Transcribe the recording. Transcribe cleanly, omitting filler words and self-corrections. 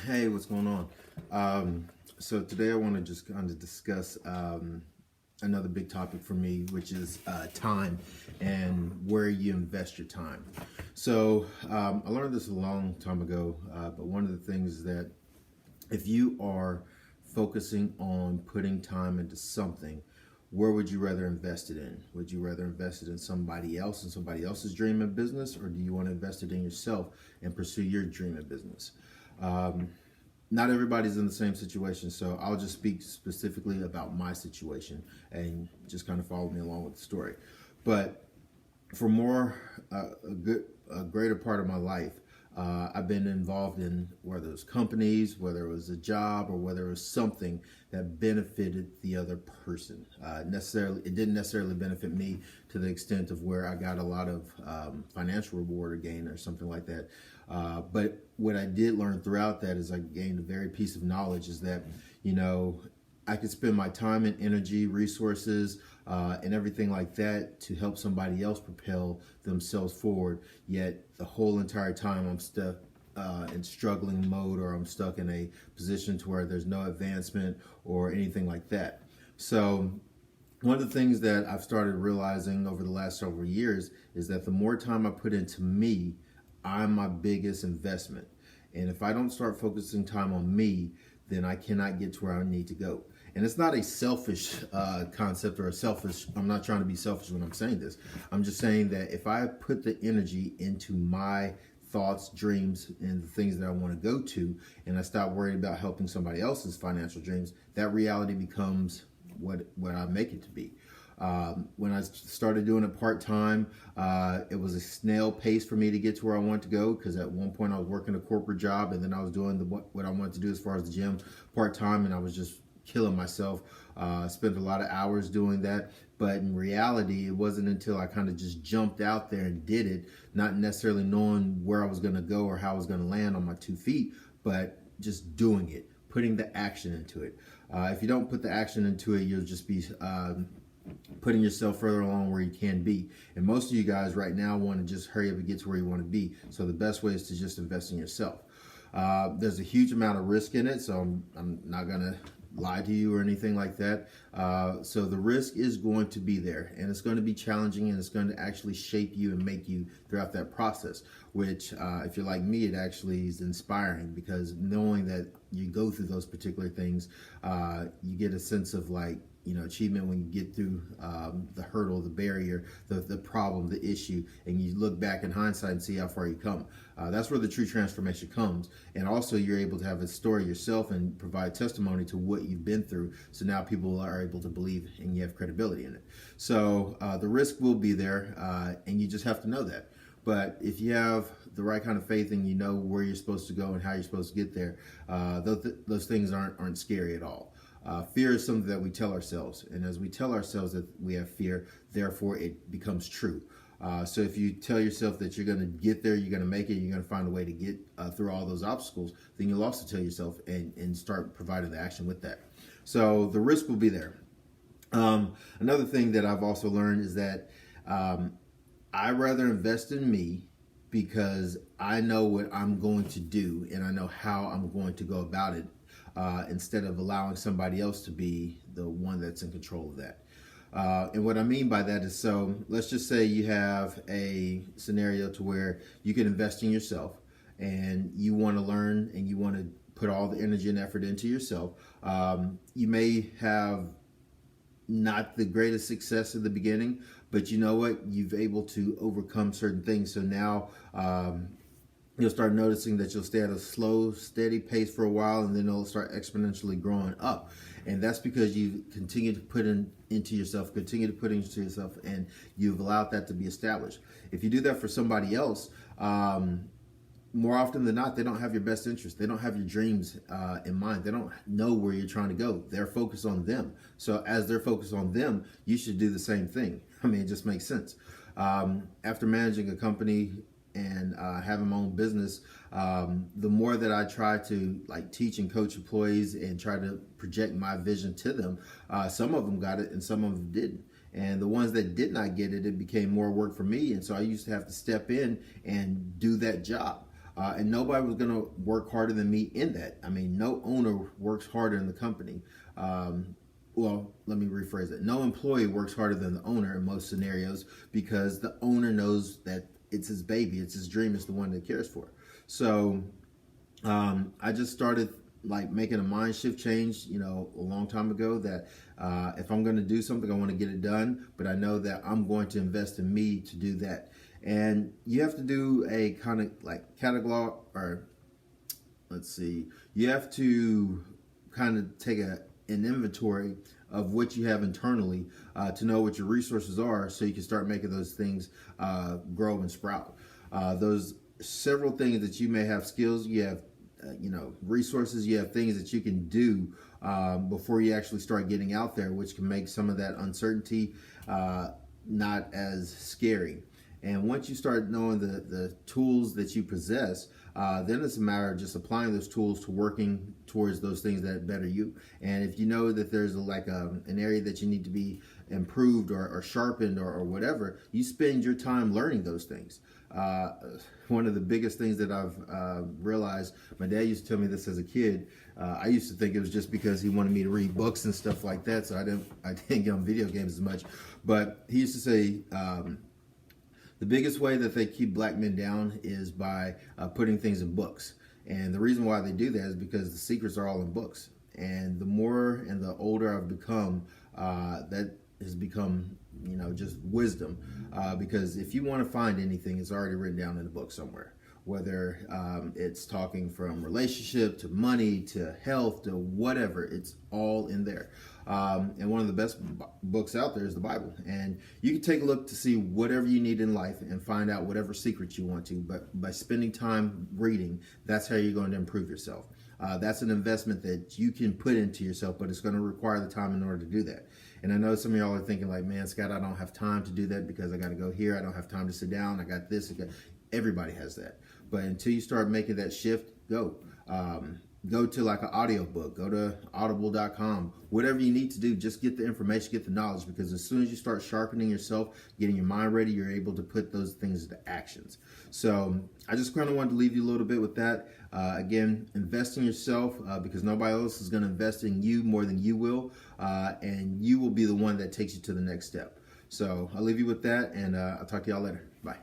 Hey, what's going on? So today I want to just kind of discuss another big topic for me, which is time and where you invest your time. I learned this a long time ago, but one of the things is that if you are focusing on putting time into something, where would you rather invest it in? Would you rather invest it in somebody else and somebody else's dream of business, or do you want to invest it in yourself and pursue your dream of business? Um, Not everybody's in the same situation, so I'll just speak specifically about my situation and just kind of follow me along with the story. But for a greater part of my life, I've been involved in whether it was companies, whether it was a job, or whether it was something that benefited the other person. It didn't necessarily benefit me to the extent of where I got a lot of financial reward or gain or something like that. But what I did learn throughout that is I gained a very piece of knowledge is that, you know, I could spend my time and energy, resources, and everything like that to help somebody else propel themselves forward. Yet the whole entire time I'm stuck in struggling mode, or I'm stuck in a position to where there's no advancement or anything like that. So one of the things that I've started realizing over the last several years is that the more time I put into me, I'm my biggest investment. And if I don't start focusing time on me, then I cannot get to where I need to go. And it's not a selfish concept or I'm not trying to be selfish when I'm saying this. I'm just saying that if I put the energy into my thoughts, dreams, and the things that I want to go to, and I stop worrying about helping somebody else's financial dreams, that reality becomes what I make it to be. When I started doing it part-time, it was a snail pace for me to get to where I wanted to go, because at one point I was working a corporate job, and then I was doing what I wanted to do as far as the gym part-time, and I was just killing myself. Spent a lot of hours doing that, but in reality, it wasn't until I kind of just jumped out there and did it, not necessarily knowing where I was going to go or how I was going to land on my 2 feet, but just doing it, putting the action into it. If you don't put the action into it, you'll just be putting yourself further along where you can be. And most of you guys right now want to just hurry up and get to where you want to be. So the best way is to just invest in yourself. There's a huge amount of risk in it, so I'm not going to lie to you or anything like that. So the risk is going to be there, and it's going to be challenging, and it's going to actually shape you and make you throughout that process, which if you're like me, it actually is inspiring, because knowing that you go through those particular things, you get a sense of achievement when you get through the hurdle, the barrier, the problem, the issue, and you look back in hindsight and see how far you come. That's where the true transformation comes. And also you're able to have a story yourself and provide testimony to what you've been through. So now people are able to believe and you have credibility in it. So the risk will be there, and you just have to know that. But if you have the right kind of faith and you know where you're supposed to go and how you're supposed to get there, those things aren't scary at all. Fear is something that we tell ourselves, and as we tell ourselves that we have fear, therefore it becomes true. So if you tell yourself that you're going to get there, you're going to make it, you're going to find a way to get through all those obstacles, then you'll also tell yourself and start providing the action with that. So the risk will be there. Another thing that I've also learned is that I rather invest in me, because I know what I'm going to do and I know how I'm going to go about it, instead of allowing somebody else to be the one that's in control of that. And what I mean by that is, so let's just say you have a scenario to where you can invest in yourself and you want to learn and you want to put all the energy and effort into yourself. You may have not the greatest success in the beginning, but you know what? You've able to overcome certain things. So now you'll start noticing that you'll stay at a slow, steady pace for a while, and then it'll start exponentially growing up. And that's because you continue to put into yourself, and you've allowed that to be established. If you do that for somebody else, more often than not, they don't have your best interest. They don't have your dreams in mind. They don't know where you're trying to go. They're focused on them. So as they're focused on them, you should do the same thing. I mean, it just makes sense. After managing a company and having my own business, the more that I try to teach and coach employees and try to project my vision to them, some of them got it and some of them didn't. And the ones that did not get it, it became more work for me. And so I used to have to step in and do that job. And nobody was going to work harder than me in that. I mean, no owner works harder in the company. Well, let me rephrase it. No employee works harder than the owner in most scenarios, because the owner knows that it's his baby, it's his dream, it's the one that cares for. So I just started like making a mind shift change, a long time ago, that if I'm going to do something, I want to get it done, but I know that I'm going to invest in me to do that. And you have to do a kind of like catalog, or you have to kind of take an inventory of what you have internally to know what your resources are, so you can start making those things grow and sprout. Those several things that you may have skills, you have resources, you have things that you can do before you actually start getting out there, which can make some of that uncertainty not as scary. And once you start knowing the tools that you possess, then it's a matter of just applying those tools to working towards those things that better you. And if you know that there's an area that you need to be improved or sharpened or whatever, you spend your time learning those things. One of the biggest things that I've realized, my dad used to tell me this as a kid. I used to think it was just because he wanted me to read books and stuff like that, so I didn't get on video games as much. But he used to say, the biggest way that they keep black men down is by putting things in books. And the reason why they do that is because the secrets are all in books. And the more and the older I've become, that has become, just wisdom. Because if you want to find anything, it's already written down in a book somewhere. Whether it's talking from relationship to money to health to whatever, it's all in there. And one of the best books out there is the Bible. And you can take a look to see whatever you need in life and find out whatever secrets you want to. But by spending time reading, that's how you're going to improve yourself. That's an investment that you can put into yourself, but it's going to require the time in order to do that. And I know some of y'all are thinking like, man, Scott, I don't have time to do that because I got to go here. I don't have time to sit down. I got this. Everybody has that. But until you start making that shift, go. Go to like an audio book, go to audible.com, whatever you need to do, just get the information, get the knowledge, because as soon as you start sharpening yourself, getting your mind ready, you're able to put those things into actions. So I just kind of wanted to leave you a little bit with that. Again, invest in yourself because nobody else is going to invest in you more than you will. And you will be the one that takes you to the next step. So I'll leave you with that, and I'll talk to y'all later. Bye.